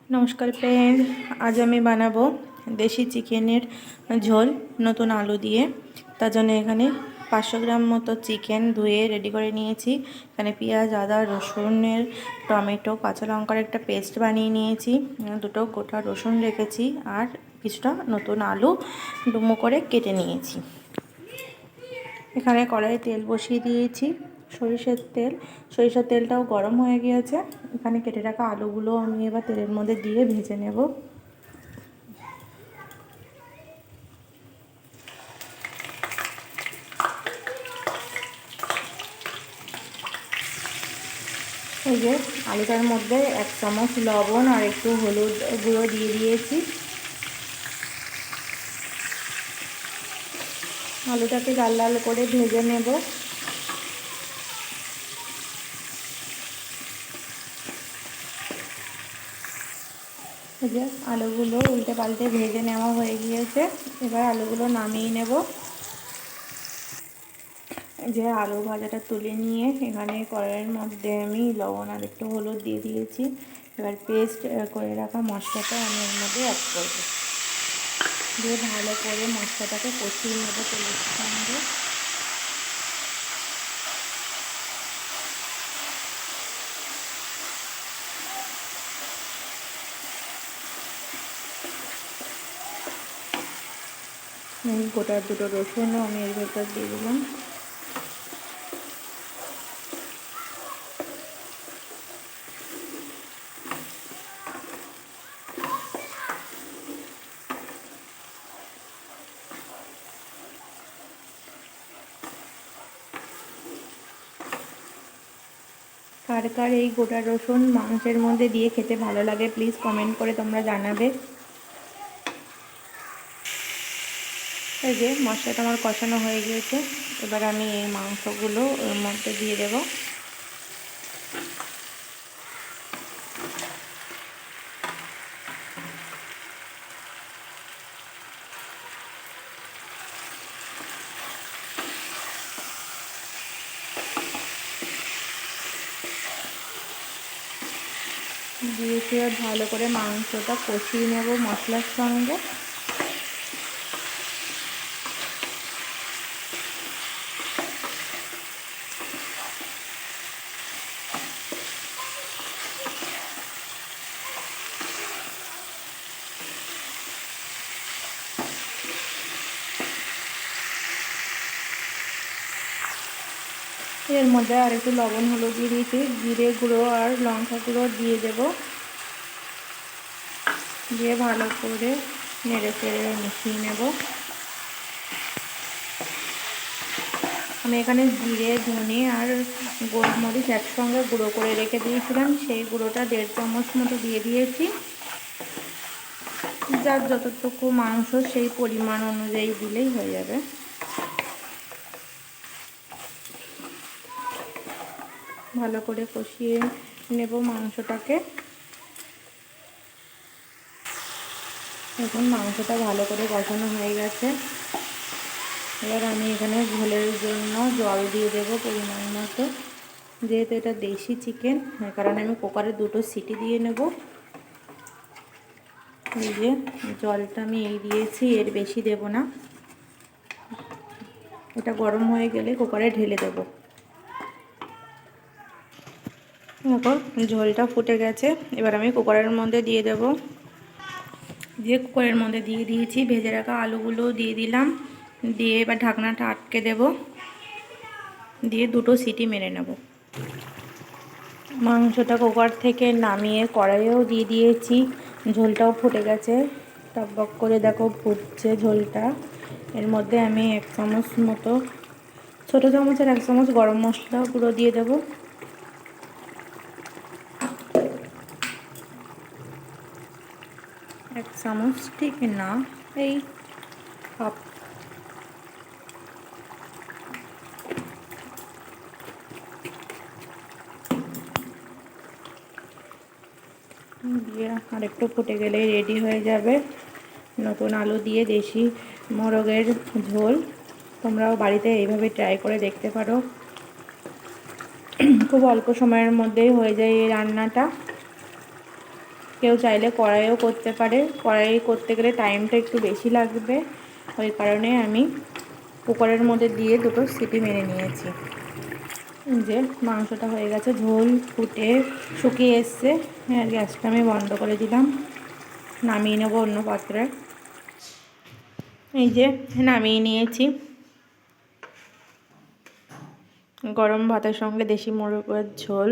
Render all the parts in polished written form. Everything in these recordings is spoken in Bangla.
নমস্কার ফ্রেন্ড, আজ আমি বানাবো দেশি চিকেনের ঝোল নতুন আলু দিয়ে। তার জন্য এখানে 500 গ্রাম মতো চিকেন ধুয়ে রেডি করে নিয়েছি। এখানে পেঁয়াজ, আদা, রসুনের, টমেটো, কাঁচা লঙ্কার একটা পেস্ট বানিয়ে নিয়েছি। দুটো গোটা রসুন রেখেছি আর কিছুটা নতুন আলু ডুমো করে কেটে নিয়েছি। এখানে কড়াইয়ে তেল বসিয়ে দিয়েছি, সরিষার তেলটাও গরম হয়ে গিয়েছে। এখানে কেটে রাখা আলুগুলো আমি এবার তেলের মধ্যে দিয়ে ভেজে নেব। এই যে আলুটার মধ্যে 1 চামচ লবণ আর একটু হলুদ গুঁড়ো দিয়ে দিয়েছি। আলুটাকে লাল লাল করে ভেজে নেব। এই যে আলুগুলো উল্টে পাল্টে ভেজে নেওয়া হয়ে গিয়েছে। এবার আলুগুলো নামিয়ে নেব। যে আলু ভাজাটা তুলে নিয়ে এখানে কড়াইয়ের মধ্যে আমি লবণ আর একটু হলুদ দিয়ে দিয়েছি। এবার পেস্ট করে রাখা মশলাটা আমি এর মধ্যে অ্যাড করব, দিয়ে ভালো করে মশলাটাকে কষিয়ে নেব তেলের সঙ্গে। গোটা দুটো রসুনও আমি এর ভেতর দিয়ে দিলাম। কার কার এই গোটা রসুন মাংসের মধ্যে দিয়ে খেতে ভালো লাগে প্লিজ কমেন্ট করে তোমরা জানাবে। এই যে মশলাটা আমার কষানো হয়ে গিয়েছে। এবার আমি এই মাংসগুলো ওর মধ্যে দিয়ে দেব। দিয়েছি আর ভালো করে মাংসটা কষিয়ে নেব মশলার সঙ্গে। এর মধ্যে আর একটু লবণ হলুদ দিয়ে দিয়েছি, জিরে গুঁড়ো আর লঙ্কা গুঁড়ো দিয়ে দেব। দিয়ে ভালো করে নেড়ে চেড়ে মিশিয়ে নেব। আমি এখানে জিরে, ধনে আর গোলমরিচ একসঙ্গে গুঁড়ো করে রেখে দিয়েছিলাম, সেই গুঁড়োটা 1.5 চামচ মতো দিয়ে দিয়েছি। যার যতটুকু মাংস সেই পরিমাণ অনুযায়ী দিলেই হয়ে যাবে। ভালো করে কষিয়ে নেব মাংসটাকে। এখন মাংসটা ভালো করে কষানো হয়ে গেছে। এবার আমি এখানে ঝোলের জন্য জল দিয়ে দেব পরিমাণ মতো। যেহেতু এটা দেশি চিকেন, তার কারণে আমি কুকারে 2টো সিটি দিয়ে নেব। এই যে জলটা আমি এই দিয়েছি, এর বেশি দেব না। এটা গরম হয়ে গেলে কুকারে ঢেলে দেব। দেখো ঝোলটা ফুটে গেছে। এবার আমি কুকারের মধ্যে দিয়ে দেব। দিয়ে কুকারের মধ্যে দিয়ে দিয়েছি, ভেজে রাখা আলুগুলো দিয়ে দিলাম। দিয়ে এবার ঢাকনাটা আটকে দেব, দিয়ে 2টো সিটি মেরে নেব। মাংসটা কুকার থেকে নামিয়ে কড়াইয়েও দিয়ে দিয়েছি। ঝোলটাও ফুটে গেছে, টকবক করে দেখো ফুটছে ঝোলটা। এর মধ্যে আমি 1 চামচ মতো, ছোটো চামচের 1 চামচ গরম মশলা গুঁড়ো দিয়ে দেব। এক চামচ ঠিক না, এই হাফ। দিয়ে আর একটু ফুটে গেলেই রেডি হয়ে যাবে নতুন আলু দিয়ে দেশি মোরগের ঝোল। তোমরাও বাড়িতে এইভাবে ট্রাই করে দেখতে পারো। খুব অল্প সময়ের মধ্যেই হয়ে যায় এই রান্নাটা। কেউ চাইলে কড়াইও করতে পারে, কড়াই করতে গেলে টাইমটা একটু বেশি লাগবে, ওই কারণে আমি কুকারের মধ্যে দিয়ে দুটো সিটি মেরে নিয়েছি। যে মাংসটা হয়ে গেছে, ঝোল ফুটে শুকিয়ে এসছে, গ্যাসটা আমি বন্ধ করে দিলাম, নামিয়ে নেবো অন্য পাত্রে। এই যে নামিয়ে নিয়েছি, গরম ভাতের সঙ্গে দেশি মোরগের ঝোল।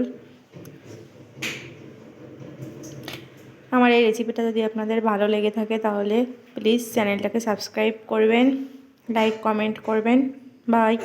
আমার এই রেসিপিটা যদি আপনাদের ভালো লেগে থাকে তাহলে প্লিজ চ্যানেলটাকে সাবস্ক্রাইব করবেন, লাইক কমেন্ট করবেন। বাই।